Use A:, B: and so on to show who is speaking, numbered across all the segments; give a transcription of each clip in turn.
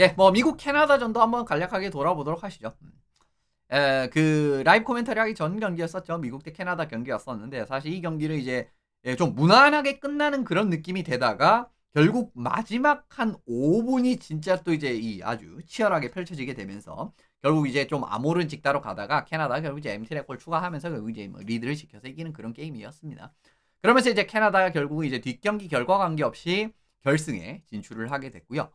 A: 예, 뭐 미국 캐나다전도 한번 간략하게 돌아보도록 하시죠. 그 라이브 코멘터리 하기 전 경기였었죠. 미국 대 캐나다 경기였었는데 사실 이 경기는 이제 좀 무난하게 끝나는 그런 느낌이 되다가 결국 마지막 한 5분이 진짜 또 이제 이 아주 치열하게 펼쳐지게 되면서 결국 이제 좀 암호른 직다로 가다가 캐나다가 결국 이제 MT 렉골 추가하면서 결국 이제 뭐 리드를 지켜서 이기는 그런 게임이었습니다. 그러면서 이제 캐나다가 결국 이제 뒷경기 결과 관계없이 결승에 진출을 하게 됐고요.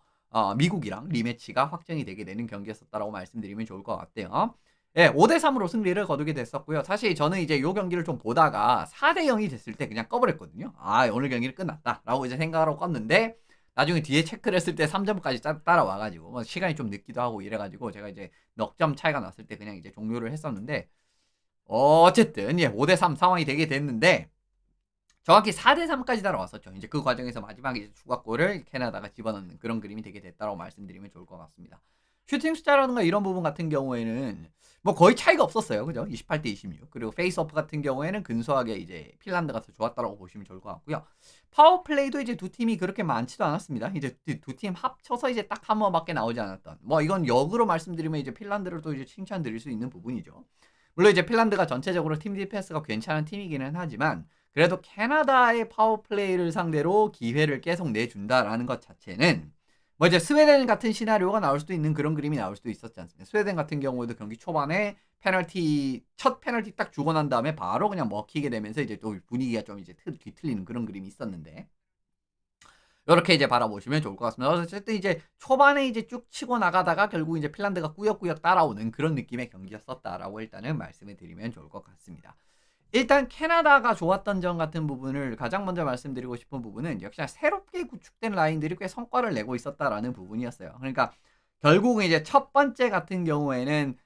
A: 미국이랑 리매치가 확정이 되게 되는 경기였었다라고 말씀드리면 좋을 것 같아요. 예, 5대3으로 승리를 거두게 됐었고요. 사실 저는 이제 요 경기를 좀 보다가 4대0이 됐을 때 그냥 꺼버렸거든요. 아, 오늘 경기는 끝났다. 라고 이제 생각하고 껐는데, 나중에 뒤에 체크를 했을 때 3점까지 따라와가지고, 뭐 시간이 좀 늦기도 하고 이래가지고, 제가 이제 넉 점 차이가 났을 때 그냥 이제 종료를 했었는데, 어쨌든, 예, 5대3 상황이 되게 됐는데, 정확히 4대3까지 따라왔었죠. 이제 그 과정에서 마지막에 이제 추가골을 캐나다가 집어넣는 그런 그림이 되게 됐다고 말씀드리면 좋을 것 같습니다. 슈팅 숫자라든가 이런 부분 같은 경우에는 뭐 거의 차이가 없었어요. 그죠? 28대 26. 그리고 페이스오프 같은 경우에는 근소하게 이제 핀란드가 더 좋았다고 보시면 좋을 것 같고요. 파워플레이도 이제 두 팀이 그렇게 많지도 않았습니다. 이제 두 팀 합쳐서 이제 딱 한 번밖에 나오지 않았던. 뭐 이건 역으로 말씀드리면 이제 핀란드를 또 이제 칭찬드릴 수 있는 부분이죠. 물론 이제 핀란드가 전체적으로 팀 디펜스가 괜찮은 팀이기는 하지만 그래도 캐나다의 파워플레이를 상대로 기회를 계속 내준다라는 것 자체는 뭐 이제 스웨덴 같은 시나리오가 나올 수도 있는 그런 그림이 나올 수도 있었지 않습니까? 스웨덴 같은 경우에도 경기 초반에 첫 페널티 딱 주고 난 다음에 바로 그냥 먹히게 되면서 이제 또 분위기가 좀 이제 뒤틀리는 그런 그림이 있었는데 이렇게 이제 바라보시면 좋을 것 같습니다. 어쨌든 이제 초반에 이제 쭉 치고 나가다가 결국 이제 핀란드가 꾸역꾸역 따라오는 그런 느낌의 경기였었다라고 일단은 말씀을 드리면 좋을 것 같습니다. 일단 캐나다가 좋았던 점 같은 부분을 가장 먼저 말씀드리고 싶은 부분은 역시나 새롭게 구축된 라인들이 꽤 성과를 내고 있었다라는 부분이었어요. 그러니까 결국은 이제 첫 번째 같은 경우에는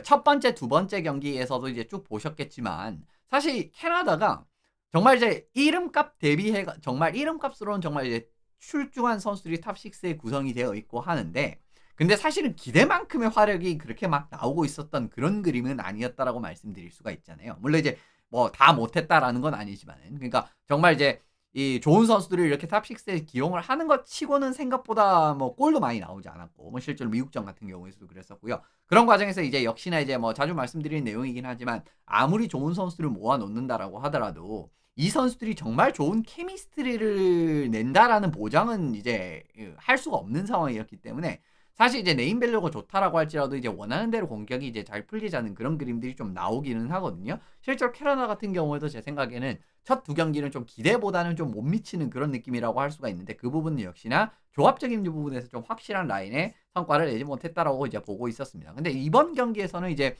A: 첫 번째, 두 번째 경기에서도 이제 쭉 보셨겠지만 사실 캐나다가 정말 이제 이름값 대비해 정말 이름값으로는 정말 이제 출중한 선수들이 탑 6에 구성이 되어 있고 하는데 근데 사실은 기대만큼의 화력이 그렇게 막 나오고 있었던 그런 그림은 아니었다라고 말씀드릴 수가 있잖아요. 물론 이제 뭐 다 못했다라는 건 아니지만은 그러니까 정말 이제 이 좋은 선수들을 이렇게 탑 6에 기용을 하는 것 치고는 생각보다 뭐 골도 많이 나오지 않았고 뭐 실제로 미국전 같은 경우에서도 그랬었고요. 그런 과정에서 이제 역시나 이제 뭐 자주 말씀드리는 내용이긴 하지만 아무리 좋은 선수들을 모아 놓는다라고 하더라도 이 선수들이 정말 좋은 케미스트리를 낸다라는 보장은 이제 할 수가 없는 상황이었기 때문에 사실 이제 네임밸류가 좋다라고 할지라도 이제 원하는 대로 공격이 이제 잘 풀리지 않는 그런 그림들이 좀 나오기는 하거든요. 실제로 캐나다 같은 경우에도 제 생각에는 첫 두 경기는 좀 기대보다는 좀 못 미치는 그런 느낌이라고 할 수가 있는데 그 부분은 역시나 조합적인 부분에서 좀 확실한 라인의 성과를 내지 못했다라고 이제 보고 있었습니다. 근데 이번 경기에서는 이제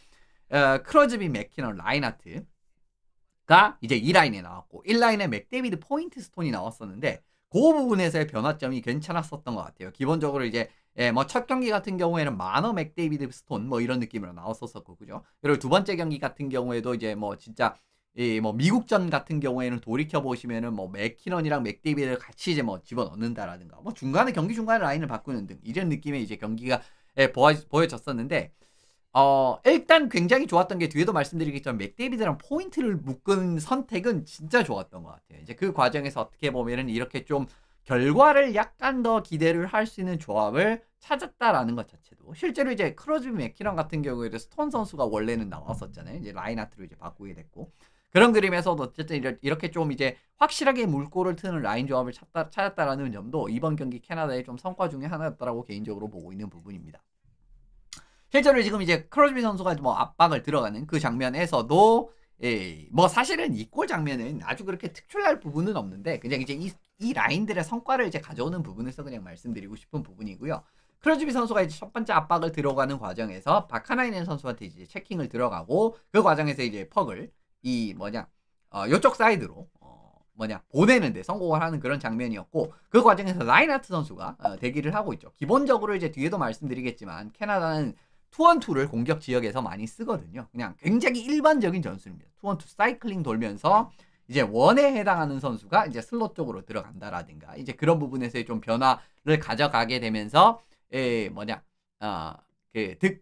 A: 크로즈비, 맥키넌, 라인하트가 이제 2라인에 나왔고 1라인에 맥데이비드, 포인트 스톤이 나왔었는데 그 부분에서의 변화점이 괜찮았었던 것 같아요. 기본적으로 이제 뭐 첫 경기 같은 경우에는 마너, 맥데이비드, 스톤 뭐 이런 느낌으로 나왔었고 그죠. 그리고 두 번째 경기 같은 경우에도 이제 뭐 진짜 이 뭐 미국전 같은 경우에는 돌이켜 보시면은 뭐 맥키넌이랑 맥데이비드를 같이 이제 뭐 집어 넣는다라든가 뭐 중간에 경기 중간에 라인을 바꾸는 등 이런 느낌의 이제 경기가 보여졌었는데 일단 굉장히 좋았던 게 뒤에도 말씀드리겠지만 맥데이비드랑 포인트를 묶은 선택은 진짜 좋았던 것 같아요. 이제 그 과정에서 어떻게 보면은 이렇게 좀 결과를 약간 더 기대를 할 수 있는 조합을 찾았다라는 것 자체도 실제로 이제 크로즈비, 맥키넌 같은 경우에도 스톤 선수가 원래는 나왔었잖아요. 이제 라인하트로 이제 바꾸게 됐고 그런 그림에서도 어쨌든 이렇게 좀 이제 확실하게 물꼬를 트는 라인 조합을 찾았다라는 점도 이번 경기 캐나다의 좀 성과 중에 하나였다라고 개인적으로 보고 있는 부분입니다. 실제로 지금 이제 크로스비 선수가 뭐 압박을 들어가는 그 장면에서도 뭐 사실은 이 골 장면은 아주 그렇게 특출날 부분은 없는데 그냥 이제 이 라인들의 성과를 이제 가져오는 부분에서 그냥 말씀드리고 싶은 부분이고요. 크로즈비 선수가 이제 첫 번째 압박을 들어가는 과정에서 바카나이넨 선수한테 이제 체킹을 들어가고 그 과정에서 이제 퍽을 요쪽 사이드로 보내는데 성공을 하는 그런 장면이었고 그 과정에서 라인하트 선수가 대기를 하고 있죠. 기본적으로 이제 뒤에도 말씀드리겠지만 캐나다는 투원투를 공격 지역에서 많이 쓰거든요. 그냥 굉장히 일반적인 전술입니다. 투원투 사이클링 돌면서 이제 원에 해당하는 선수가 이제 슬롯 쪽으로 들어간다라든가 이제 그런 부분에서의 좀 변화를 가져가게 되면서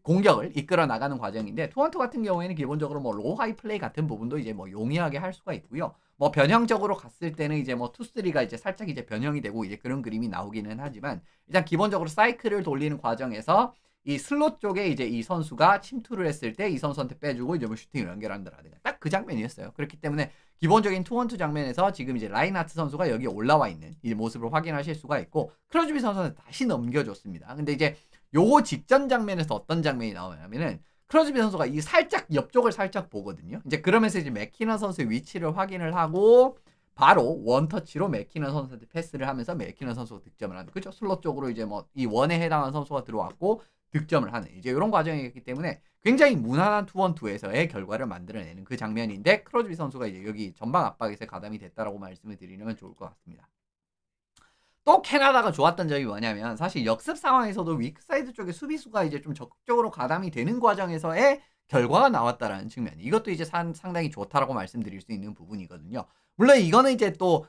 A: 공격을 이끌어 나가는 과정인데 투원투 같은 경우에는 기본적으로 뭐 로우 하이 플레이 같은 부분도 이제 뭐 용이하게 할 수가 있고요. 뭐 변형적으로 갔을 때는 이제 뭐 투쓰리가 이제 살짝 이제 변형이 되고 이제 그런 그림이 나오기는 하지만 일단 기본적으로 사이클을 돌리는 과정에서 이 슬롯 쪽에 이제 이 선수가 침투를 했을 때 이 선수한테 빼주고 이제 뭐 슈팅을 연결한다라든가 딱 그 장면이었어요. 그렇기 때문에 기본적인 투원투 장면에서 지금 이제 라인하트 선수가 여기 올라와 있는 이 모습을 확인하실 수가 있고 크로즈비 선수는 다시 넘겨줬습니다. 근데 이제 요거 직전 장면에서 어떤 장면이 나오냐면은 크로즈비 선수가 이 살짝 옆쪽을 살짝 보거든요. 이제 그러면서 이제 맥키너 선수의 위치를 확인을 하고 바로 원터치로 맥키너 선수한테 패스를 하면서 맥키너 선수가 득점을 하는 그죠? 슬롯 쪽으로 이제 뭐 이 원에 해당하는 선수가 들어왔고 득점을 하는 이제 이런 과정이기 때문에 굉장히 무난한 투원투에서의 결과를 만들어내는 그 장면인데 크로즈비 선수가 이제 여기 전방 압박에서 가담이 됐다라고 말씀을 드리면 좋을 것 같습니다. 또 캐나다가 좋았던 점이 뭐냐면 사실 역습 상황에서도 위크사이드 쪽에 수비수가 이제 좀 적극적으로 가담이 되는 과정에서의 결과가 나왔다라는 측면 이것도 이제 상당히 좋다라고 말씀드릴 수 있는 부분이거든요. 물론 이거는 이제 또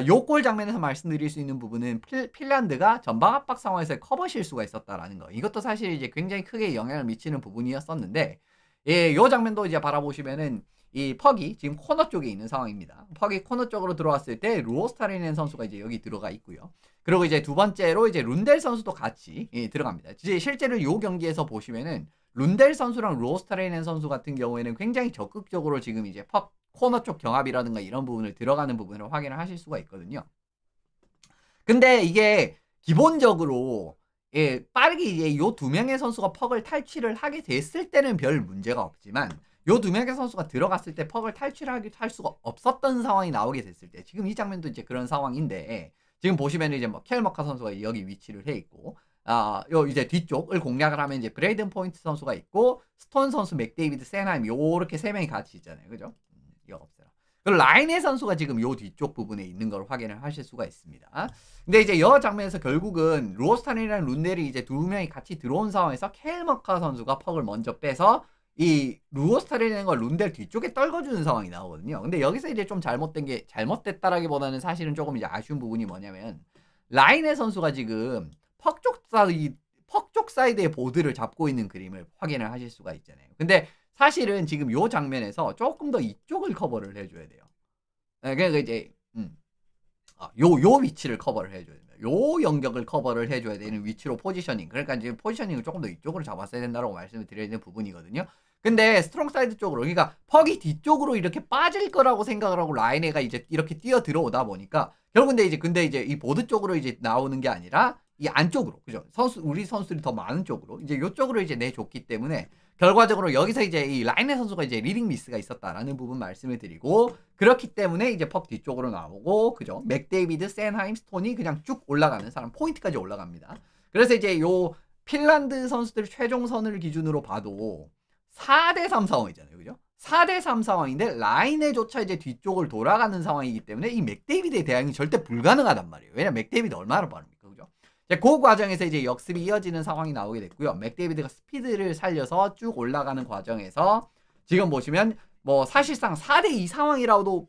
A: 요 골 장면에서 말씀드릴 수 있는 부분은 핀란드가 전방 압박 상황에서 커버 실수가 있었다라는 거 이것도 사실 이제 굉장히 크게 영향을 미치는 부분이었었는데 예, 요 장면도 이제 바라보시면은 이 퍽이 지금 코너 쪽에 있는 상황입니다. 퍽이 코너 쪽으로 들어왔을 때 루오스타리넨 선수가 이제 여기 들어가 있고요. 그리고 이제 두 번째로 이제 룬델 선수도 같이 들어갑니다. 이제 실제로 요 경기에서 보시면은 룬델 선수랑 루오스타리넨 선수 같은 경우에는 굉장히 적극적으로 지금 이제 퍽 코너 쪽 경합이라든가 이런 부분을 들어가는 부분을 확인을 하실 수가 있거든요. 근데 이게 기본적으로 예, 빠르게 이제 요 두 명의 선수가 퍽을 탈취를 하게 됐을 때는 별 문제가 없지만 요 두 명의 선수가 들어갔을 때 퍽을 탈취를 할 수가 없었던 상황이 나오게 됐을 때 지금 이 장면도 이제 그런 상황인데 지금 보시면 이제 뭐 켈머카 선수가 여기 위치를 해 있고 요 이제 뒤쪽을 공략을 하면 이제 브레이든 포인트 선수가 있고 스톤 선수, 맥데이비드, 세나임 요렇게 세 명이 같이 있잖아요. 그죠? 이거 없어요. 그리고 라인의 선수가 지금 요 뒤쪽 부분에 있는 걸 확인을 하실 수가 있습니다. 근데 이제 여 장면에서 결국은 루오스탄이랑 룬델이 이제 두 명이 같이 들어온 상황에서 켈머카 선수가 퍽을 먼저 빼서 이 루오스타리라는 걸 룬델 뒤쪽에 떨궈주는 상황이 나오거든요. 근데 여기서 이제 좀 잘못된 게 잘못됐다라기보다는 사실은 조금 이제 아쉬운 부분이 뭐냐면 라인의 선수가 지금 퍽 쪽 사이드의 보드를 잡고 있는 그림을 확인을 하실 수가 있잖아요. 근데 사실은 지금 요 장면에서 조금 더 이쪽을 커버를 해줘야 돼요. 그러니까 이제 요 위치를 커버를 해줘야 됩니다. 요 영역을 커버를 해줘야 되는 위치로 포지셔닝. 그러니까 이제 포지셔닝을 조금 더 이쪽으로 잡았어야 된다고 말씀을 드려야 되는 부분이거든요. 근데 스트롱 사이드 쪽으로, 그러니까 퍽이 뒤쪽으로 이렇게 빠질 거라고 생각을 하고 라인에가 이제 이렇게 뛰어 들어오다 보니까 결국 근데 이제 이 보드 쪽으로 이제 나오는 게 아니라 이 안쪽으로, 그죠? 우리 선수들이 더 많은 쪽으로 이제 요쪽으로 이제 내줬기 때문에 결과적으로 여기서 이제 이 라인의 선수가 이제 리딩 미스가 있었다라는 부분 말씀을 드리고 그렇기 때문에 이제 퍽 뒤쪽으로 나오고 그죠? 맥데이비드, 센하임, 스톤이 그냥 쭉 올라가는 사람 포인트까지 올라갑니다. 그래서 이제 요 핀란드 선수들 최종선을 기준으로 봐도 4대3 상황이잖아요. 그죠? 4대3 상황인데 라인에조차 이제 뒤쪽을 돌아가는 상황이기 때문에 이 맥데이비드의 대항이 절대 불가능하단 말이에요. 왜냐면 맥데이비드 얼마나 빠릅니까? 그죠? 그 과정에서 이제 역습이 이어지는 상황이 나오게 됐고요. 맥데이비드가 스피드를 살려서 쭉 올라가는 과정에서 지금 보시면 뭐 사실상 4대2 상황이라도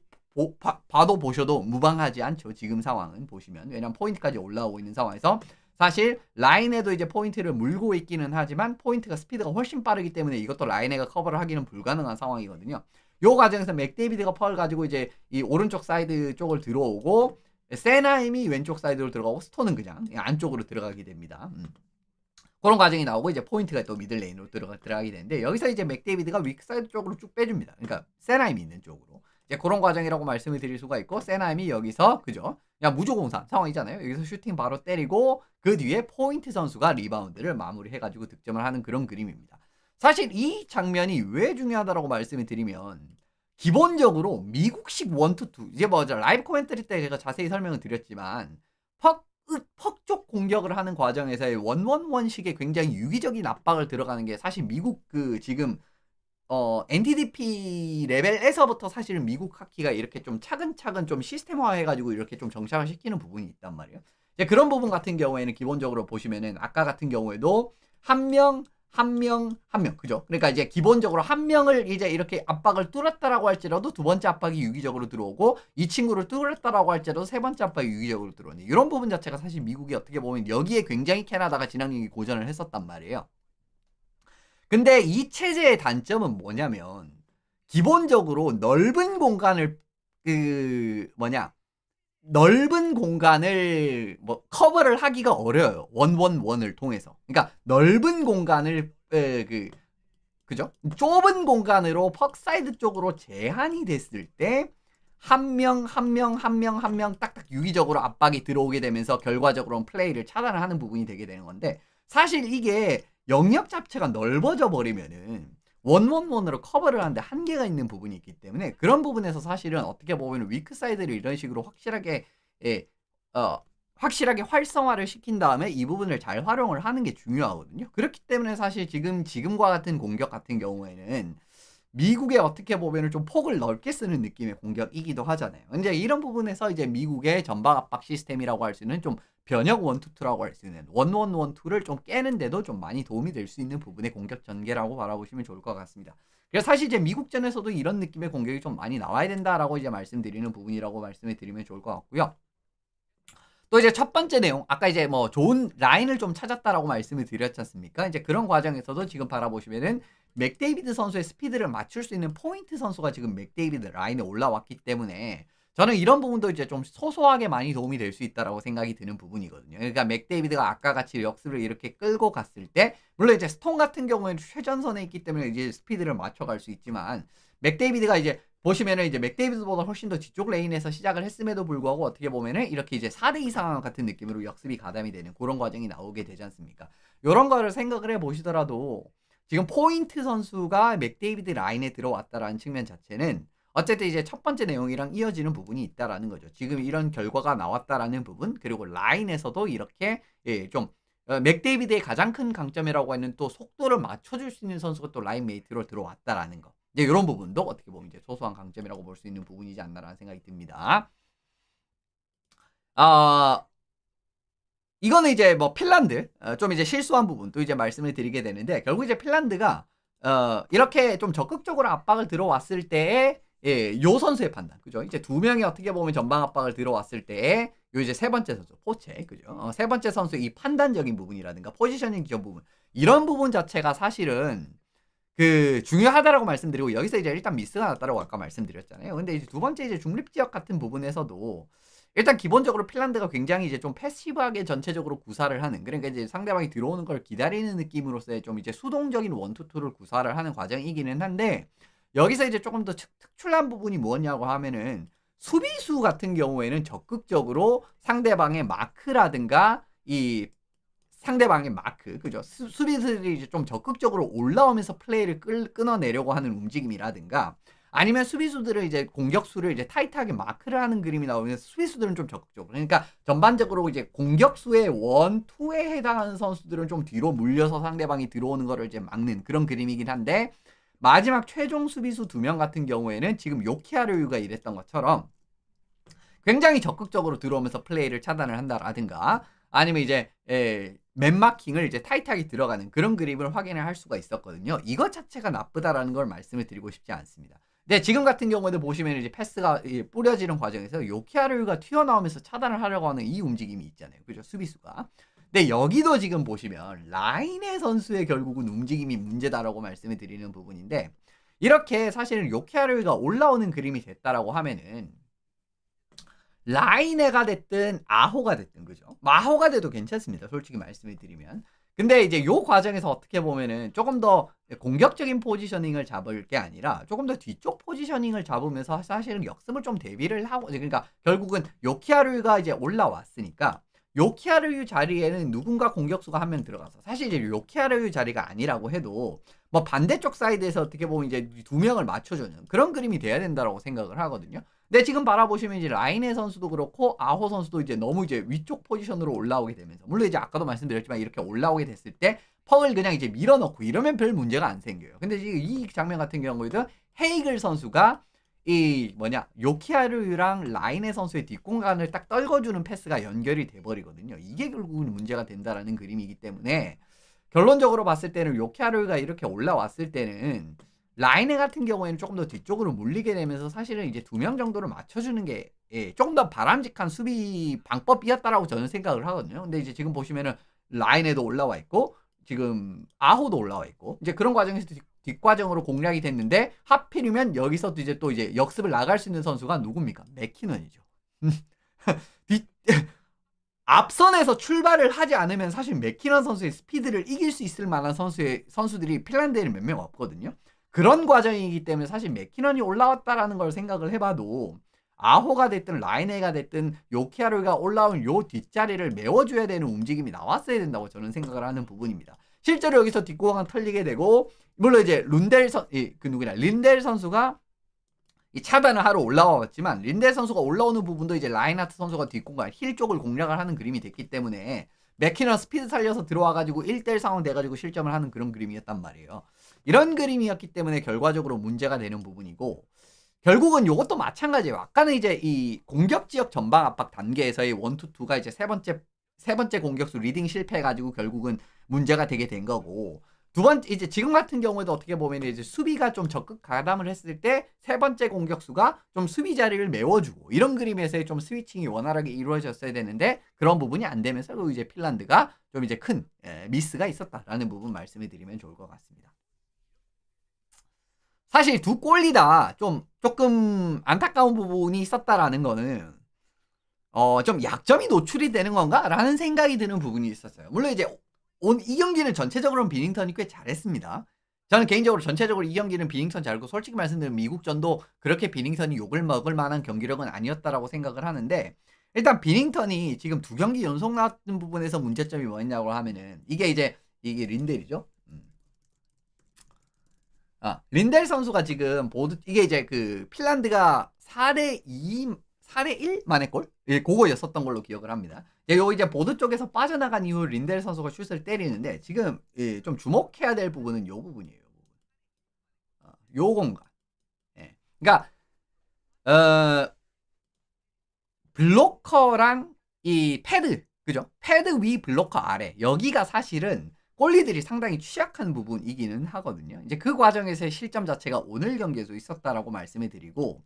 A: 봐도 보셔도 무방하지 않죠. 지금 상황은 보시면. 왜냐면 포인트까지 올라오고 있는 상황에서 사실 라인에도 이제 포인트를 물고 있기는 하지만 포인트가 스피드가 훨씬 빠르기 때문에 이것도 라인에가 커버를 하기는 불가능한 상황이거든요. 요 과정에서 맥데이비드가 펄 가지고 이제 이 오른쪽 사이드 쪽을 들어오고 세나임이 왼쪽 사이드로 들어가고 스톤은 그냥 안쪽으로 들어가게 됩니다. 그런 과정이 나오고 이제 포인트가 또 미들 레인으로 들어가게 되는데 여기서 이제 맥데이비드가 위크 사이드 쪽으로 쭉 빼줍니다. 그러니까 세나임이 있는 쪽으로. 이제 그런 과정이라고 말씀을 드릴 수가 있고 세나임이 여기서 그죠? 그냥 무조공산 상황이잖아요. 여기서 슈팅 바로 때리고 그 뒤에 포인트 선수가 리바운드를 마무리해가지고 득점을 하는 그런 그림입니다. 사실 이 장면이 왜 중요하다고 말씀을 드리면 기본적으로 미국식 1-2 이제 뭐 라이브 코멘터리 때 제가 자세히 설명을 드렸지만 퍽 쪽 공격을 하는 과정에서의 1-1-1식의 굉장히 유기적인 압박을 들어가는 게 사실 미국 그 지금 NTDP 레벨에서부터 사실은 미국 하키가 이렇게 좀 차근차근 좀 시스템화 해가지고 이렇게 좀 정착을 시키는 부분이 있단 말이에요. 이제 그런 부분 같은 경우에는 기본적으로 보시면은 아까 같은 경우에도 한 명, 그죠? 그러니까 이제 기본적으로 한 명을 이제 이렇게 압박을 뚫었다라고 할지라도 두 번째 압박이 유기적으로 들어오고 이 친구를 뚫었다라고 할지라도 세 번째 압박이 유기적으로 들어오는 이런 부분 자체가 사실 미국이 어떻게 보면 여기에 굉장히 캐나다가 진앙력이 고전을 했었단 말이에요. 근데 이 체제의 단점은 뭐냐면 기본적으로 넓은 공간을 뭐 커버를 하기가 어려워요. 원원원을 통해서. 그러니까 넓은 공간을 그죠? 좁은 공간으로 퍽사이드 쪽으로 제한이 됐을 때 한 명, 한 명, 한 명, 한 명 딱딱 유기적으로 압박이 들어오게 되면서 결과적으로는 플레이를 차단을 하는 부분이 되게 되는 건데 사실 이게 영역 자체가 넓어져 버리면은 원원원으로 커버를 하는데 한계가 있는 부분이 있기 때문에 그런 부분에서 사실은 어떻게 보면 위크 사이드를 이런 식으로 확실하게 예, 확실하게 활성화를 시킨 다음에 이 부분을 잘 활용을 하는 게 중요하거든요. 그렇기 때문에 사실 지금과 같은 공격 같은 경우에는 미국의 어떻게 보면은 좀 폭을 넓게 쓰는 느낌의 공격이기도 하잖아요. 이제 이런 부분에서 이제 미국의 전방 압박 시스템이라고 할 수 있는 좀 변형 원투투라고 할 수 있는 원원원투를 좀 깨는데도 좀 많이 도움이 될 수 있는 부분의 공격 전개라고 바라보시면 좋을 것 같습니다. 그래서 사실 이제 미국전에서도 이런 느낌의 공격이 좀 많이 나와야 된다라고 이제 말씀드리는 부분이라고 말씀을 드리면 좋을 것 같고요. 또 이제 첫 번째 내용, 아까 이제 뭐 좋은 라인을 좀 찾았다라고 말씀을 드렸지 않습니까? 이제 그런 과정에서도 지금 바라보시면은 맥데이비드 선수의 스피드를 맞출 수 있는 포인트 선수가 지금 맥데이비드 라인에 올라왔기 때문에 저는 이런 부분도 이제 좀 소소하게 많이 도움이 될 수 있다라고 생각이 드는 부분이거든요. 그러니까 맥데이비드가 아까 같이 역습을 이렇게 끌고 갔을 때, 물론 이제 스톤 같은 경우에는 최전선에 있기 때문에 이제 스피드를 맞춰갈 수 있지만, 맥데이비드가 이제 보시면은 이제 맥데이비드보다 훨씬 더 뒤쪽 레인에서 시작을 했음에도 불구하고 어떻게 보면은 이렇게 이제 4대2 상황 같은 느낌으로 역습이 가담이 되는 그런 과정이 나오게 되지 않습니까? 이런 거를 생각을 해 보시더라도 지금 포인트 선수가 맥데이비드 라인에 들어왔다라는 측면 자체는 어쨌든 이제 첫 번째 내용이랑 이어지는 부분이 있다라는 거죠. 지금 이런 결과가 나왔다라는 부분, 그리고 라인에서도 이렇게 좀 맥데이비드의 가장 큰 강점이라고 하는 또 속도를 맞춰줄 수 있는 선수가 또 라인 메이트로 들어왔다라는 거. 이제 이런 부분도 어떻게 보면 이제 소소한 강점이라고 볼 수 있는 부분이지 않나라는 생각이 듭니다. 이거는 이제 뭐 핀란드 좀 이제 실수한 부분 또 이제 말씀을 드리게 되는데 결국 이제 핀란드가 이렇게 좀 적극적으로 압박을 들어왔을 때에 요 선수의 판단, 그죠? 이제 두 명이 어떻게 보면 전방 압박을 들어왔을 때에 요 이제 세 번째 선수 포체, 그죠? 세 번째 선수의 이 판단적인 부분이라든가 포지셔닝 지점 부분 이런 부분 자체가 사실은 중요하다라고 말씀드리고 여기서 이제 일단 미스가 났다라고 아까 말씀드렸잖아요. 근데 이제 두 번째 이제 중립 지역 같은 부분에서도 일단 기본적으로 핀란드가 굉장히 이제 좀 패시브하게 전체적으로 구사를 하는, 그러니까 이제 상대방이 들어오는 걸 기다리는 느낌으로서의 좀 이제 수동적인 원투투를 구사를 하는 과정이기는 한데 여기서 이제 조금 더 특출난 부분이 뭐냐고 하면은 수비수 같은 경우에는 적극적으로 상대방의 마크라든가 이 상대방의 마크, 그죠? 수비수들이 이제 좀 적극적으로 올라오면서 플레이를 끊어내려고 하는 움직임이라든가 아니면 수비수들을 이제 공격수를 이제 타이트하게 마크를 하는 그림이 나오면 수비수들은 좀 적극적으로, 그러니까 전반적으로 이제 공격수의 원, 투에 해당하는 선수들은 좀 뒤로 물려서 상대방이 들어오는 거를 이제 막는 그런 그림이긴 한데 마지막 최종 수비수 2명 같은 경우에는 지금 요키하르유가 이랬던 것처럼 굉장히 적극적으로 들어오면서 플레이를 차단을 한다라든가 아니면 이제 맨마킹을 이제 타이트하게 들어가는 그런 그림을 확인을 할 수가 있었거든요. 이것 자체가 나쁘다라는 걸 말씀을 드리고 싶지 않습니다. 근데 지금 같은 경우에도 보시면 이제 패스가 뿌려지는 과정에서 요키하르가 튀어나오면서 차단을 하려고 하는 이 움직임이 있잖아요. 그죠? 수비수가. 근데 여기도 지금 보시면 라인의 선수의 결국은 움직임이 문제다라고 말씀을 드리는 부분인데 이렇게 사실은 요키하르가 올라오는 그림이 됐다라고 하면은 라이네가 됐든 아호가 됐든 그죠? 마호가 돼도 괜찮습니다. 솔직히 말씀을 드리면. 근데 이제 요 과정에서 어떻게 보면은 조금 더 공격적인 포지셔닝을 잡을 게 아니라 조금 더 뒤쪽 포지셔닝을 잡으면서 사실은 역습을 좀 대비를 하고, 그러니까 결국은 요키하르가 이제 올라왔으니까 요키하르 자리에는 누군가 공격수가 한 명 들어가서 사실 이제 요키하르 자리가 아니라고 해도 뭐 반대쪽 사이드에서 어떻게 보면 이제 두 명을 맞춰주는 그런 그림이 돼야 된다라고 생각을 하거든요. 근데 지금 바라보시면 이제 라인의 선수도 그렇고 아호 선수도 이제 너무 이제 위쪽 포지션으로 올라오게 되면서 물론 이제 아까도 말씀드렸지만 이렇게 올라오게 됐을 때 퍽을 그냥 이제 밀어넣고 이러면 별 문제가 안 생겨요. 근데 지금 이 장면 같은 경우에도 헤이글 선수가 요키하르랑 라인의 선수의 뒷공간을 딱 떨궈주는 패스가 연결이 돼버리거든요. 이게 결국은 문제가 된다라는 그림이기 때문에 결론적으로 봤을 때는 요키하르가 이렇게 올라왔을 때는 라인에 같은 경우에는 조금 더 뒤쪽으로 물리게 되면서 사실은 이제 2명 정도를 맞춰주는 게 조금 더 바람직한 수비 방법이었다라고 저는 생각을 하거든요. 근데 이제 지금 보시면은 라인에도 올라와 있고 지금 아호도 올라와 있고 이제 그런 과정에서 뒷과정으로 공략이 됐는데 하필이면 여기서 또 이제 역습을 나갈 수 있는 선수가 누굽니까? 맥키넌이죠. 뒷 앞선에서 출발을 하지 않으면 사실 맥키넌 선수의 스피드를 이길 수 있을 만한 선수들이 핀란드에는 몇 명 없거든요. 그런 과정이기 때문에 사실 맥키넌이 올라왔다라는 걸 생각을 해봐도 아호가 됐든 라이네가 됐든 요키하루가 올라온 요 뒷자리를 메워줘야 되는 움직임이 나왔어야 된다고 저는 생각을 하는 부분입니다. 실제로 여기서 뒷구멍을 털리게 되고 물론 이제 린델 선수가 이 차단을 하러 올라왔지만 린델 선수가 올라오는 부분도 이제 라인하트 선수가 뒷공간 힐 쪽을 공략을 하는 그림이 됐기 때문에 맥키넌 스피드 살려서 들어와가지고 1대1 상황 돼가지고 실점을 하는 그런 그림이었단 말이에요. 이런 그림이었기 때문에 결과적으로 문제가 되는 부분이고 결국은 이것도 마찬가지예요. 아까는 이제 이 공격 지역 전방 압박 단계에서의 1, 2, 2가 이제 세 번째 공격수 리딩 실패해가지고 결국은 문제가 되게 된 거고 두 번째 이제 지금 같은 경우에도 어떻게 보면 이제 수비가 좀 적극 가담을 했을 때 세 번째 공격수가 좀 수비 자리를 메워주고 이런 그림에서의 좀 스위칭이 원활하게 이루어졌어야 되는데 그런 부분이 안 되면서 이제 핀란드가 좀 이제 큰 미스가 있었다라는 부분 말씀을 드리면 좋을 것 같습니다. 사실 두 골이 다 조금 안타까운 부분이 있었다라는 거는 좀 약점이 노출이 되는 건가? 라는 생각이 드는 부분이 있었어요. 물론 이제 이 경기는 전체적으로는 비닝턴이 꽤 잘했습니다. 저는 개인적으로 전체적으로 이 경기는 비닝턴 잘고 솔직히 말씀드리면 미국전도 그렇게 비닝턴이 욕을 먹을 만한 경기력은 아니었다라고 생각을 하는데 일단 비닝턴이 지금 두 경기 연속 나왔던 부분에서 문제점이 뭐였냐고 하면은 이게 린델이죠. 린델 선수가 지금 이게 이제 그 핀란드가 4대2 4대1 만의 골? 예, 그거였었던 걸로 기억을 합니다. 요 이제 보드 쪽에서 빠져나간 이후 린델 선수가 슛을 때리는데 지금 좀 주목해야 될 부분은 요 부분이에요. 요 공간. 예. 그러니까 블로커랑 이 패드, 그죠? 패드 위 블로커 아래 여기가 사실은 골리들이 상당히 취약한 부분이기는 하거든요. 이제 그 과정에서의 실점 자체가 오늘 경기에도 있었다라고 말씀을 드리고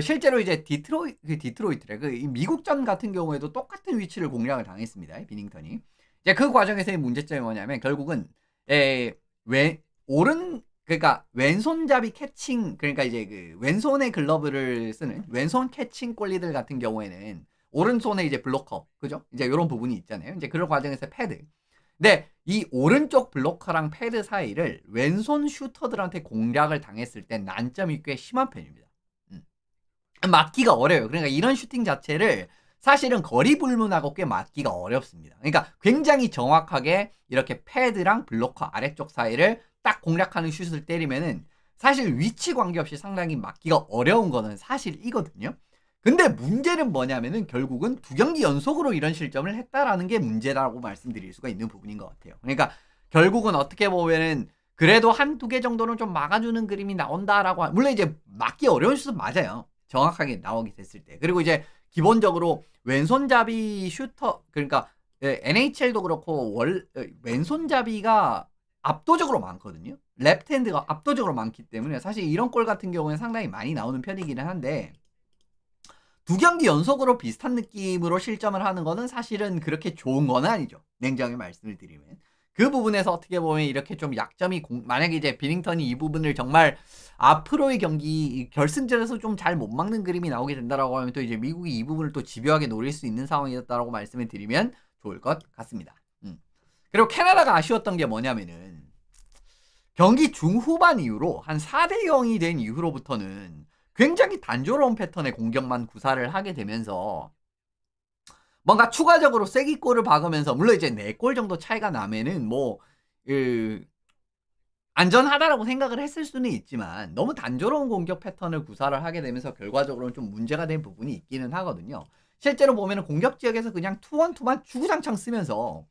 A: 실제로 이제 디트로이트래. 미국전 같은 경우에도 똑같은 위치를 공략을 당했습니다. 비닝턴이. 이제 그 과정에서의 문제점이 뭐냐면 결국은 그러니까 왼손잡이 캐칭 그러니까 이제 그 왼손의 글러브를 쓰는 왼손 캐칭 골리들 같은 경우에는 오른손에 이제 블로커, 그죠? 이제 이런 부분이 있잖아요. 이제 그런 과정에서 패드. 근데 이 오른쪽 블로커랑 패드 사이를 왼손 슈터들한테 공략을 당했을 때 난점이 꽤 심한 편입니다. 막기가 어려워요. 그러니까 이런 슈팅 자체를 사실은 거리 불문하고 꽤 막기가 어렵습니다. 그러니까 굉장히 정확하게 이렇게 패드랑 블로커 아래쪽 사이를 딱 공략하는 슛을 때리면은 사실 위치 관계없이 상당히 막기가 어려운 거는 사실이거든요. 근데 문제는 뭐냐면은 결국은 두 경기 연속으로 이런 실점을 했다라는 게 문제라고 말씀드릴 수가 있는 부분인 것 같아요. 그러니까 결국은 어떻게 보면은 그래도 한두 개 정도는 좀 막아주는 그림이 나온다라고 물론 이제 막기 어려운 슛은 맞아요. 정확하게 나오게 됐을 때. 그리고 이제 기본적으로 왼손잡이 슈터 그러니까 NHL도 그렇고 왼손잡이가 압도적으로 많거든요. 랩트핸드가 압도적으로 많기 때문에 사실 이런 골 같은 경우는 상당히 많이 나오는 편이기는 한데 두 경기 연속으로 비슷한 느낌으로 실점을 하는 거는 사실은 그렇게 좋은 건 아니죠. 냉정히 말씀을 드리면. 그 부분에서 어떻게 보면 이렇게 좀 약점이 만약에 이제 비닝턴이 이 부분을 정말 앞으로의 경기 결승전에서 좀 잘 못 막는 그림이 나오게 된다라고 하면 또 이제 미국이 이 부분을 또 집요하게 노릴 수 있는 상황이었다라고 말씀을 드리면 좋을 것 같습니다. 그리고 캐나다가 아쉬웠던 게 뭐냐면은 경기 중후반 이후로 한 4대 0이 된 이후로부터는 굉장히 단조로운 패턴의 공격만 구사를 하게 되면서 뭔가 추가적으로 쐐기골을 박으면서 물론 이제 4골 정도 차이가 나면은 뭐 안전하다라고 생각을 했을 수는 있지만 너무 단조로운 공격 패턴을 구사를 하게 되면서 결과적으로는 좀 문제가 된 부분이 있기는 하거든요. 실제로 보면은 공격 지역에서 그냥 투원투만 주구장창 쓰면서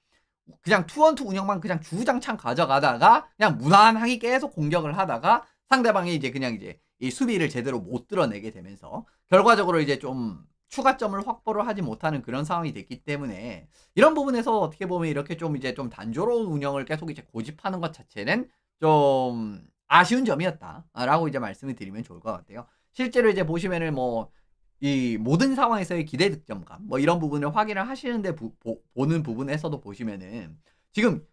A: 그냥 투원투 운영만 그냥 주구장창 가져가다가 그냥 무난하게 계속 공격을 하다가 상대방이 이제 그냥 이제 이 수비를 제대로 못 드러내게 되면서 결과적으로 이제 좀 추가점을 확보를 하지 못하는 그런 상황이 됐기 때문에 이런 부분에서 어떻게 보면 이렇게 좀 이제 좀 단조로운 운영을 계속 이제 고집하는 것 자체는 좀 아쉬운 점이었다라고 이제 말씀을 드리면 좋을 것 같아요. 실제로 이제 보시면은 뭐 이 모든 상황에서의 기대 득점감 뭐 이런 부분을 확인을 하시는데 보는 부분에서도 보시면은 지금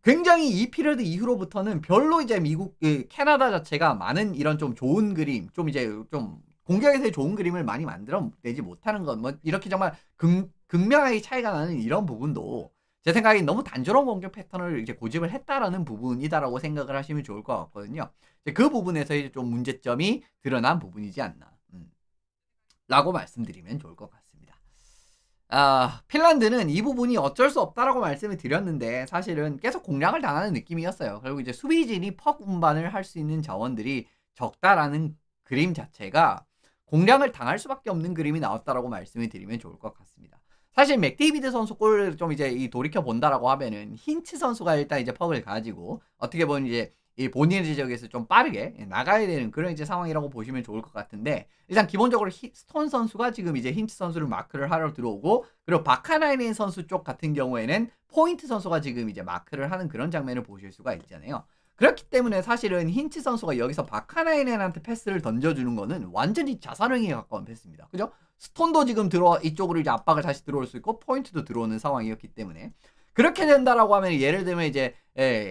A: 굉장히 이 피리어드 이후로부터는 별로 이제 미국 캐나다 자체가 많은 이런 좀 좋은 그림, 좀 이제 좀 공격에서의 좋은 그림을 많이 만들어 내지 못하는 것, 뭐 이렇게 정말 극명하게 차이가 나는 이런 부분도 제 생각에 너무 단조로운 공격 패턴을 이제 고집을 했다라는 부분이다라고 생각을 하시면 좋을 것 같거든요. 그 부분에서 이제 좀 문제점이 드러난 부분이지 않나, 라고 말씀드리면 좋을 것 같습니다. 핀란드는 이 부분이 어쩔 수 없다라고 말씀을 드렸는데 사실은 계속 공략을 당하는 느낌이었어요. 그리고 이제 수비진이 퍽 운반을 할 수 있는 자원들이 적다라는 그림 자체가 공략을 당할 수밖에 없는 그림이 나왔다라고 말씀을 드리면 좋을 것 같습니다. 사실 맥데이비드 선수 골을 좀 이제 돌이켜 본다라고 하면은 힌츠 선수가 일단 이제 퍽을 가지고 어떻게 보면 이제 이 본인의 지적에서 좀 빠르게 나가야 되는 그런 이제 상황이라고 보시면 좋을 것 같은데, 일단 기본적으로 스톤 선수가 지금 이제 힌츠 선수를 마크를 하러 들어오고, 그리고 바카나이넨 선수 쪽 같은 경우에는 포인트 선수가 지금 이제 마크를 하는 그런 장면을 보실 수가 있잖아요. 그렇기 때문에 사실은 힌츠 선수가 여기서 바카나이넨한테 패스를 던져주는 거는 완전히 자살행위에 가까운 패스입니다. 그죠? 스톤도 지금 이쪽으로 이제 압박을 다시 들어올 수 있고 포인트도 들어오는 상황이었기 때문에, 그렇게 된다라고 하면 예를 들면 이제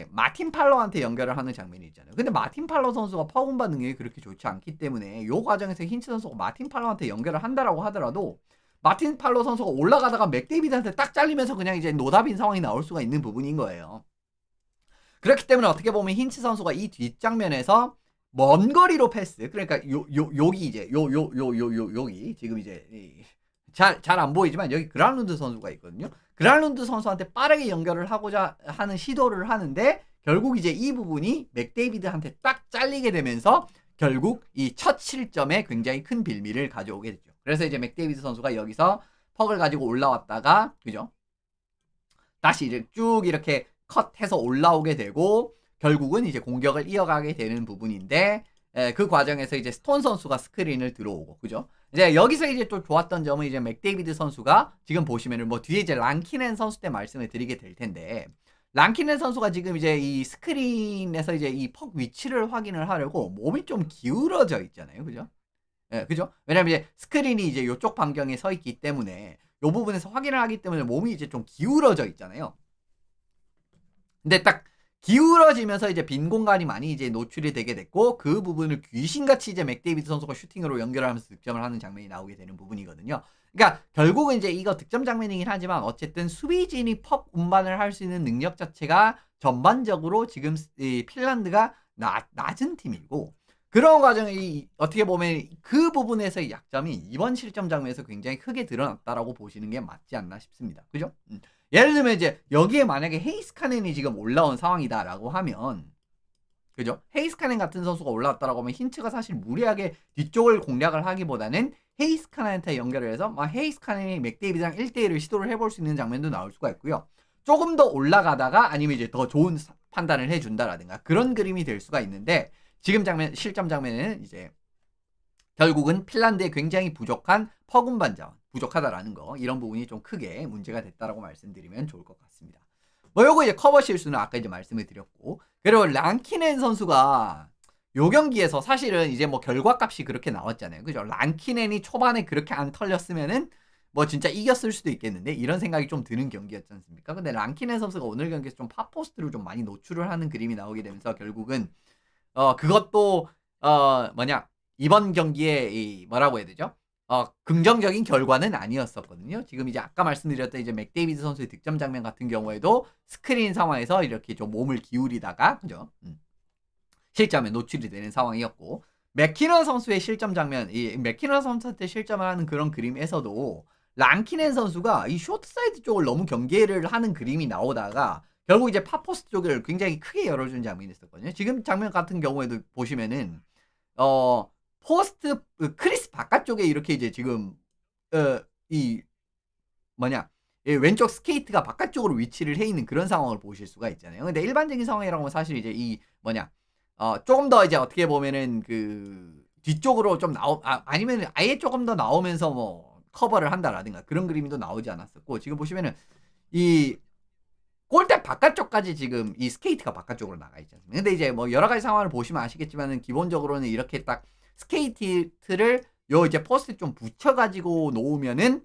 A: 마틴 팔러한테 연결을 하는 장면이 있잖아요. 근데 마틴 팔러 선수가 파운바 능력이 그렇게 좋지 않기 때문에 이 과정에서 힌츠 선수가 마틴 팔러한테 연결을 한다라고 하더라도 마틴 팔러 선수가 올라가다가 맥데이비드한테 딱 잘리면서 그냥 이제 노답인 상황이 나올 수가 있는 부분인 거예요. 그렇기 때문에 어떻게 보면 힌츠 선수가 이 뒷장면에서 먼 거리로 패스, 그러니까 여기 이제 여기 지금 이제 잘 안 보이지만 여기 그란룬드 선수가 있거든요. 그란룬드 선수한테 빠르게 연결을 하고자 하는 시도를 하는데 결국 이제 이 부분이 맥데이비드한테 딱 잘리게 되면서 결국 이 첫 실점에 굉장히 큰 빌미를 가져오게 됐죠. 그래서 이제 맥데이비드 선수가 여기서 퍽을 가지고 올라왔다가, 그죠? 다시 이제 쭉 이렇게 컷해서 올라오게 되고 결국은 이제 공격을 이어가게 되는 부분인데, 그 과정에서 이제 스톤 선수가 스크린을 들어오고, 그죠? 이제 여기서 이제 또 좋았던 점은 이제 맥데이비드 선수가 지금 보시면은 뭐 뒤에 이제 랑키넨 선수 때 말씀을 드리게 될 텐데, 랑키넨 선수가 지금 이제 이 스크린에서 이제 이 퍽 위치를 확인을 하려고 몸이 좀 기울어져 있잖아요. 그죠? 예, 그죠? 왜냐면 이제 스크린이 이제 이쪽 반경에 서 있기 때문에 이 부분에서 확인을 하기 때문에 몸이 이제 좀 기울어져 있잖아요. 근데 딱 기울어지면서 이제 빈 공간이 많이 이제 노출이 되게 됐고, 그 부분을 귀신같이 이제 맥데이비드 선수가 슈팅으로 연결하면서 득점을 하는 장면이 나오게 되는 부분이거든요. 그러니까 결국은 이제 이거 득점 장면이긴 하지만 어쨌든 수비진이 퍽 운반을 할 수 있는 능력 자체가 전반적으로 지금 이 핀란드가 낮은 팀이고, 그런 과정에 어떻게 보면 그 부분에서의 약점이 이번 실점 장면에서 굉장히 크게 드러났다라고 보시는 게 맞지 않나 싶습니다. 그죠? 예를 들면 이제 여기에 만약에 헤이스카넨이 지금 올라온 상황이다라고 하면, 그죠? 헤이스카넨 같은 선수가 올라왔다라고 하면 힌츠가 사실 무리하게 뒤쪽을 공략을 하기보다는 헤이스카넨한테 연결을 해서 헤이스카넨이 맥데이비드랑 1대1을 시도를 해볼 수 있는 장면도 나올 수가 있고요. 조금 더 올라가다가 아니면 이제 더 좋은 판단을 해준다라든가 그런 그림이 될 수가 있는데, 지금 실점 장면에는 이제 결국은 핀란드에 굉장히 부족한 퍽 운반 자원, 부족하다라는 거, 이런 부분이 좀 크게 문제가 됐다라고 말씀드리면 좋을 것 같습니다. 뭐 요거 이제 커버 실수는 아까 이제 말씀을 드렸고, 그리고 랑키넨 선수가 요 경기에서 사실은 이제 뭐 결과값이 그렇게 나왔잖아요. 그죠? 랑키넨이 초반에 그렇게 안 털렸으면은 뭐 진짜 이겼을 수도 있겠는데 이런 생각이 좀 드는 경기였지 않습니까? 근데 랑키넨 선수가 오늘 경기에서 좀 팝포스트를 좀 많이 노출을 하는 그림이 나오게 되면서 결국은 그것도 이번 경기에 이 뭐라고 해야 되죠? 긍정적인 결과는 아니었었거든요. 지금 이제 아까 말씀드렸던 이제 맥데이비드 선수의 득점 장면 같은 경우에도 스크린 상황에서 이렇게 좀 몸을 기울이다가, 그죠? 실점에 노출이 되는 상황이었고, 맥키너 선수의 실점 장면, 이 맥키너 선수한테 실점을 하는 그런 그림에서도 랑키넨 선수가 이 쇼트 사이드 쪽을 너무 경계를 하는 그림이 나오다가 결국 이제 팝포스트 쪽을 굉장히 크게 열어준 장면이 있었거든요. 지금 장면 같은 경우에도 보시면은 포스트 크리스 바깥쪽에 이렇게 이제 지금 이 왼쪽 스케이트가 바깥쪽으로 위치를 해 있는 그런 상황을 보실 수가 있잖아요. 근데 일반적인 상황이라고 하면 사실 이제 이 조금 더 이제 어떻게 보면은 그 뒤쪽으로 좀 아니면 아예 조금 더 나오면서 뭐 커버를 한다라든가 그런 그림도 나오지 않았었고, 지금 보시면은 이 골대 바깥쪽까지 지금 이 스케이트가 바깥쪽으로 나가 있지 않습니까? 근데 이제 뭐 여러 가지 상황을 보시면 아시겠지만은 기본적으로는 이렇게 딱 스케이트를 요 이제 포스트에 좀 붙여가지고 놓으면은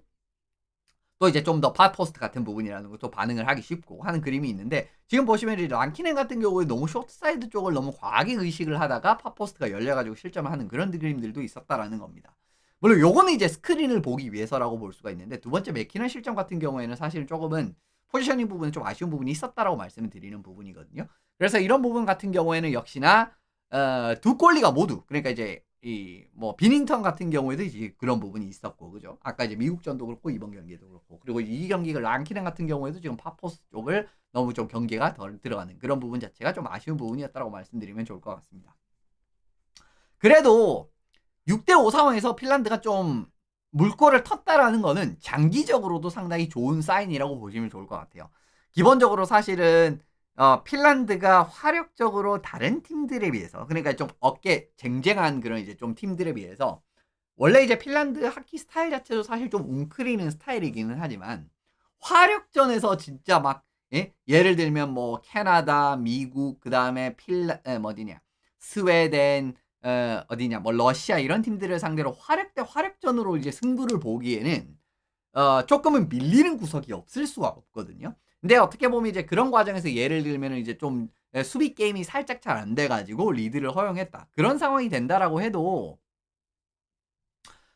A: 또 이제 좀 더 팟포스트 같은 부분이라는 것도 반응을 하기 쉽고 하는 그림이 있는데, 지금 보시면 이제 랑키넨 같은 경우에 너무 쇼트 사이드 쪽을 너무 과하게 의식을 하다가 팟포스트가 열려가지고 실점하는 그런 그림들도 있었다라는 겁니다. 물론 요거는 이제 스크린을 보기 위해서라고 볼 수가 있는데, 두 번째 맥키넌 실점 같은 경우에는 사실은 조금은 포지셔닝 부분에 좀 아쉬운 부분이 있었다라고 말씀을 드리는 부분이거든요. 그래서 이런 부분 같은 경우에는 역시나 두 골리가 모두, 그러니까 이제 이 뭐 비닝턴 같은 경우에도 이제 그런 부분이 있었고, 그죠? 아까 이제 미국전도 그렇고 이번 경기도 그렇고, 그리고 이 경기가 랑키넨 같은 경우에도 지금 팟포스트 쪽을 너무 좀 경계가 덜 들어가는 그런 부분 자체가 좀 아쉬운 부분이었다고 말씀드리면 좋을 것 같습니다. 그래도 6대5 상황에서 핀란드가 좀 물꼬를 텄다라는 거는 장기적으로도 상당히 좋은 사인이라고 보시면 좋을 것 같아요. 기본적으로 사실은 핀란드가 화력적으로 다른 팀들에 비해서, 그러니까 좀 어깨 쟁쟁한 그런 이제 좀 팀들에 비해서, 원래 이제 핀란드 하키 스타일 자체도 사실 좀 웅크리는 스타일이기는 하지만, 화력전에서 진짜 막 예를 들면 뭐 캐나다, 미국, 그 다음에 어디냐, 스웨덴, 어디냐, 뭐 러시아 이런 팀들을 상대로 화력 대 화력전으로 이제 승부를 보기에는 조금은 밀리는 구석이 없을 수가 없거든요. 근데 어떻게 보면 이제 그런 과정에서 예를 들면 이제 좀 수비 게임이 살짝 잘 안 돼가지고 리드를 허용했다, 그런 상황이 된다라고 해도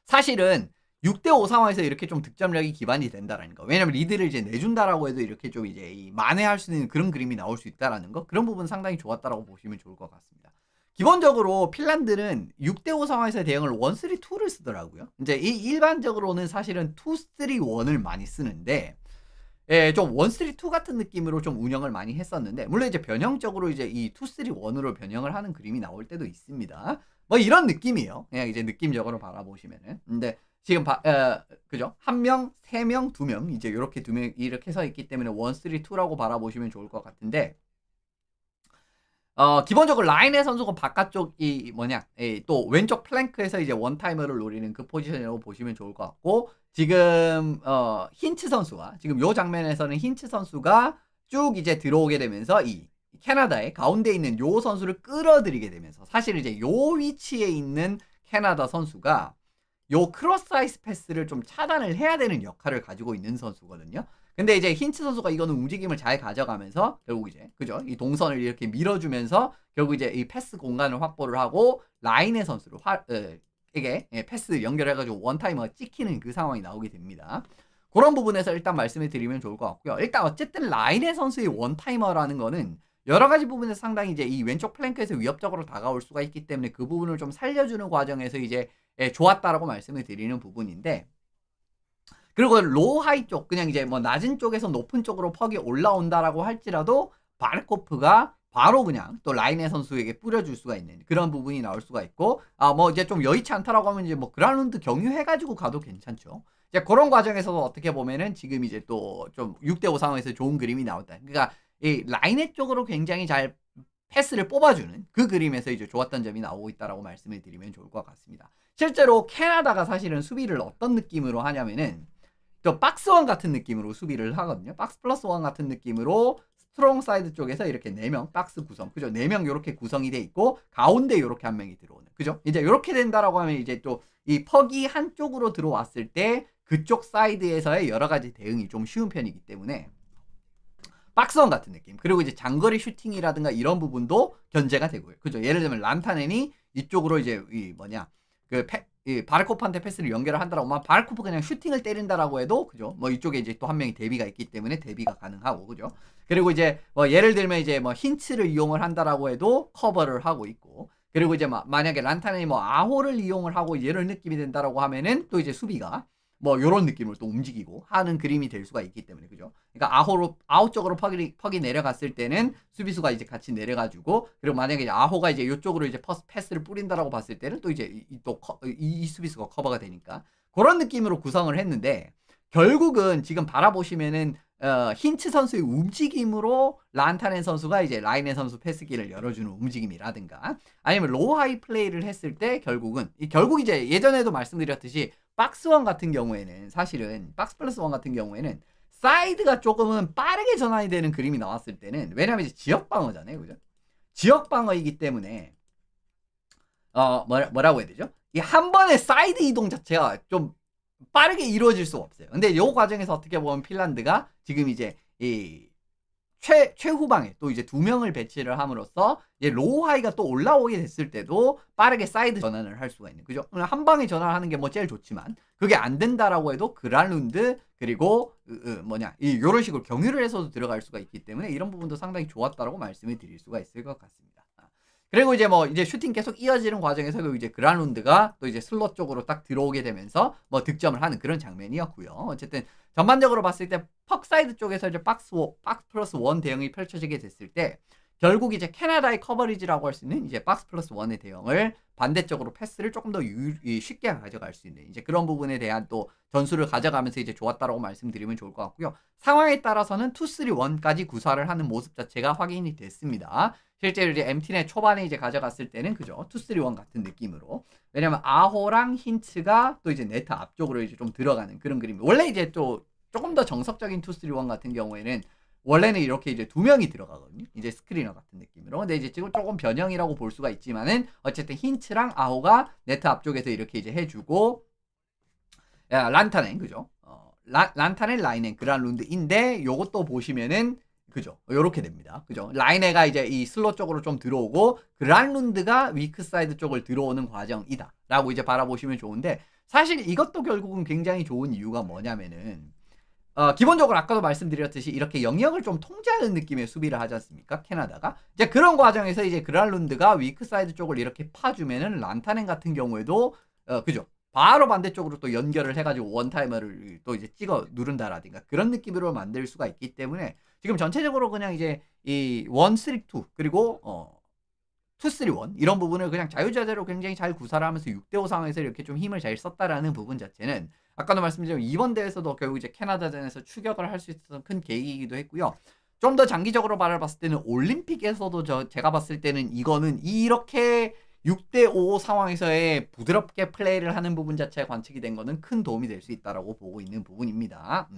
A: 사실은 6대5 상황에서 이렇게 좀 득점력이 기반이 된다라는 거. 왜냐면 리드를 이제 내준다라고 해도 이렇게 좀 이제 만회할 수 있는 그런 그림이 나올 수 있다라는 거. 그런 부분 상당히 좋았다라고 보시면 좋을 것 같습니다. 기본적으로 핀란드는 6대5 상황에서 대응을 1-3-2를 쓰더라고요. 이제 일반적으로는 사실은 2-3-1을 많이 쓰는데, 예, 좀 1-3-2 같은 느낌으로 좀 운영을 많이 했었는데, 물론 이제 변형적으로 이제 이 2-3-1으로 변형을 하는 그림이 나올 때도 있습니다. 뭐 이런 느낌이에요. 그냥 이제 느낌적으로 바라보시면은. 근데 지금 그죠? 한 명, 세 명, 두 명, 이제 이렇게 두 명 이렇게 서 있기 때문에 1-3-2라고 바라보시면 좋을 것 같은데, 기본적으로 라인의 선수가 바깥쪽이 뭐냐, 또 왼쪽 플랭크에서 이제 원타이머를 노리는 그 포지션이라고 보시면 좋을 것 같고, 지금 힌츠 선수가 지금 요 장면에서는 힌츠 선수가 쭉 이제 들어오게 되면서 이 캐나다의 가운데 있는 요 선수를 끌어들이게 되면서, 사실 이제 요 위치에 있는 캐나다 선수가 요 크로스 아이스 패스를 좀 차단을 해야 되는 역할을 가지고 있는 선수거든요. 근데 이제 힌츠 선수가 이거는 움직임을 잘 가져가면서 결국 이제 그죠? 이 동선을 이렇게 밀어주면서 결국 이제 이 패스 공간을 확보를 하고 라인의 선수를 에게 패스 연결해가지고 원타이머가 찍히는 그 상황이 나오게 됩니다. 그런 부분에서 일단 말씀을 드리면 좋을 것 같고요. 일단 어쨌든 라인의 선수의 원타이머라는 거는 여러 가지 부분에서 상당히 이제 이 왼쪽 플랭크에서 위협적으로 다가올 수가 있기 때문에 그 부분을 좀 살려주는 과정에서 이제 좋았다라고 말씀을 드리는 부분인데, 그리고 로우 하이 쪽, 그냥 이제 뭐 낮은 쪽에서 높은 쪽으로 퍽이 올라온다라고 할지라도 바르코프가 바로 그냥 또 라인의 선수에게 뿌려줄 수가 있는 그런 부분이 나올 수가 있고, 뭐 이제 좀 여의치 않다라고 하면 이제 뭐 그라운드 경유해가지고 가도 괜찮죠. 이제 그런 과정에서도 어떻게 보면은 지금 이제 또 좀 6대5 상황에서 좋은 그림이 나왔다. 그러니까 이 라인의 쪽으로 굉장히 잘 패스를 뽑아주는 그 그림에서 이제 좋았던 점이 나오고 있다라고 말씀을 드리면 좋을 것 같습니다. 실제로 캐나다가 사실은 수비를 어떤 느낌으로 하냐면은 또 박스원 같은 느낌으로 수비를 하거든요. 박스 플러스 원 같은 느낌으로 스트롱 사이드 쪽에서 이렇게 4명 박스 구성, 그죠? 4명 이렇게 구성이 돼 있고 가운데 이렇게 한 명이 들어오는, 그죠? 이제 이렇게 된다라고 하면 이제 또 이 퍽이 한쪽으로 들어왔을 때 그쪽 사이드에서의 여러 가지 대응이 좀 쉬운 편이기 때문에 박스원 같은 느낌, 그리고 이제 장거리 슈팅이라든가 이런 부분도 견제가 되고요, 그죠? 예를 들면 란타넨이 이쪽으로 이제 이 뭐냐 이 바르코프한테 패스를 연결을 한다라고 하면 바르코프 그냥 슈팅을 때린다라고 해도, 그죠? 뭐 이쪽에 이제 또 한 명이 대비가 있기 때문에 대비가 가능하고, 그죠? 그리고 이제 뭐 예를 들면 이제 뭐 힌츠를 이용을 한다라고 해도 커버를 하고 있고, 그리고 이제 만약에 란타넨이 뭐 아호를 이용을 하고 이런 느낌이 된다라고 하면은 또 이제 수비가 뭐 요런 느낌으로 또 움직이고 하는 그림이 될 수가 있기 때문에, 그죠? 그러니까 아웃 쪽으로 퍽이 내려갔을 때는 수비수가 이제 같이 내려가지고, 그리고 만약에 이제 아호가 이제 이쪽으로 이제 패스를 뿌린다라고 봤을 때는 또 이제 이 수비수가 커버가 되니까 그런 느낌으로 구성을 했는데, 결국은 지금 바라보시면은 힌츠 선수의 움직임으로 란타넨 선수가 이제 라인의 선수 패스기를 열어주는 움직임이라든가, 아니면 로우 하이 플레이를 했을 때 결국 이제 예전에도 말씀드렸듯이 박스1 같은 경우에는 사실은 박스 플러스 1 같은 경우에는 사이드가 조금은 빠르게 전환이 되는 그림이 나왔을 때는, 왜냐면 이제 지역 방어잖아요, 그죠? 지역 방어이기 때문에 뭐라고 해야 되죠? 이 한 번의 사이드 이동 자체가 좀 빠르게 이루어질 수가 없어요. 근데 요 과정에서 어떻게 보면 핀란드가 지금 이제 이 최후방에 또 이제 2명을 배치를 함으로써 이제 로우 하이가 또 올라오게 됐을 때도 빠르게 사이드 전환을 할 수가 있는, 그죠? 한 방에 전환하는 게 뭐 제일 좋지만 그게 안 된다라고 해도 그란룬드 그리고 요런 식으로 경유를 해서도 들어갈 수가 있기 때문에 이런 부분도 상당히 좋았다라고 말씀을 드릴 수가 있을 것 같습니다. 그리고 이제 뭐 이제 슈팅 계속 이어지는 과정에서 이제 그란룬드가 또 이제 슬롯 쪽으로 딱 들어오게 되면서 뭐 득점을 하는 그런 장면이었고요. 어쨌든 전반적으로 봤을 때 퍽사이드 쪽에서 이제 박스 플러스 원 대응이 펼쳐지게 됐을 때 결국 이제 캐나다의 커버리지라고 할 수 있는 이제 박스 플러스 원의 대응을 반대쪽으로 패스를 조금 더 쉽게 가져갈 수 있는 이제 그런 부분에 대한 또 전술을 가져가면서 이제 좋았다라고 말씀드리면 좋을 것 같고요. 상황에 따라서는 2-3-1까지 구사를 하는 모습 자체가 확인이 됐습니다. 실제로 이제 MT넷 초반에 이제 가져갔을 때는 그죠, 2-3-1 같은 느낌으로. 왜냐면 아호랑 힌츠가 또 이제 네트 앞쪽으로 이제 좀 들어가는 그런 그림. 원래 이제 또 조금 더 정석적인 2-3-1 같은 경우에는 원래는 이렇게 이제 2명이 들어가거든요. 이제 스크리너 같은 느낌으로. 근데 이제 지금 조금 변형이라고 볼 수가 있지만은 어쨌든 힌츠랑 아호가 네트 앞쪽에서 이렇게 이제 해주고, 란타넨 그죠? 란타넨 라인엔 그란룬드인데 요것도 보시면은 그죠? 요렇게 됩니다. 그죠? 라이네가 이제 이 슬롯 쪽으로 좀 들어오고 그란룬드가 위크 사이드 쪽을 들어오는 과정이다 라고 이제 바라보시면 좋은데, 사실 이것도 결국은 굉장히 좋은 이유가 뭐냐면은 기본적으로 아까도 말씀드렸듯이 이렇게 영역을 좀 통제하는 느낌의 수비를 하지 않습니까? 캐나다가. 이제 그런 과정에서 이제 그란룬드가 위크 사이드 쪽을 이렇게 파주면은 란타넨 같은 경우에도 그죠? 바로 반대쪽으로 또 연결을 해가지고 원타이머를 또 이제 찍어 누른다라든가 그런 느낌으로 만들 수가 있기 때문에 지금 전체적으로 그냥 이제 이 1-3-2 그리고 2-3-1 이런 부분을 그냥 자유자재로 굉장히 잘 구사를 하면서 6대5 상황에서 이렇게 좀 힘을 잘 썼다라는 부분 자체는 아까도 말씀드린 이번 대회에서도 결국 이제 캐나다전에서 추격을 할 수 있었던 큰 계기이기도 했고요. 좀 더 장기적으로 바라봤을 때는 올림픽에서도 제가 봤을 때는 이거는 이렇게 6대5 상황에서의 부드럽게 플레이를 하는 부분 자체가 관측이 된 거는 큰 도움이 될 수 있다라고 보고 있는 부분입니다.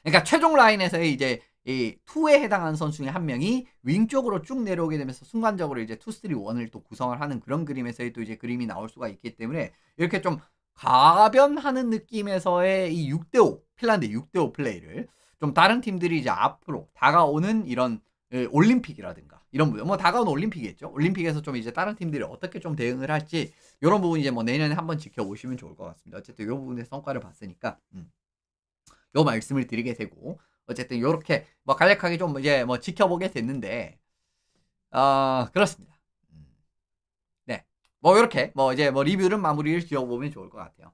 A: 그러니까 최종 라인에서의 이제 이 2에 해당하는 선수 중에 한 명이 윙 쪽으로 쭉 내려오게 되면서 순간적으로 이제 2-3-1을 또 구성을 하는 그런 그림에서의 또 이제 그림이 나올 수가 있기 때문에 이렇게 좀 가변하는 느낌에서의 이 6대5 핀란드 6대5 플레이를 좀 다른 팀들이 이제 앞으로 다가오는 이런 올림픽이라든가 이런 부분, 뭐 다가온 올림픽이겠죠. 올림픽에서 좀 이제 다른 팀들이 어떻게 좀 대응을 할지 이런 부분 이제 뭐 내년에 한번 지켜보시면 좋을 것 같습니다. 어쨌든 이 부분의 성과를 봤으니까 요 말씀을 드리게 되고, 어쨌든 요렇게 뭐 간략하게 좀 이제 뭐 지켜보게 됐는데 그렇습니다. 네, 뭐 요렇게 뭐 이제 뭐 리뷰는 마무리를 지어보면 좋을 것 같아요.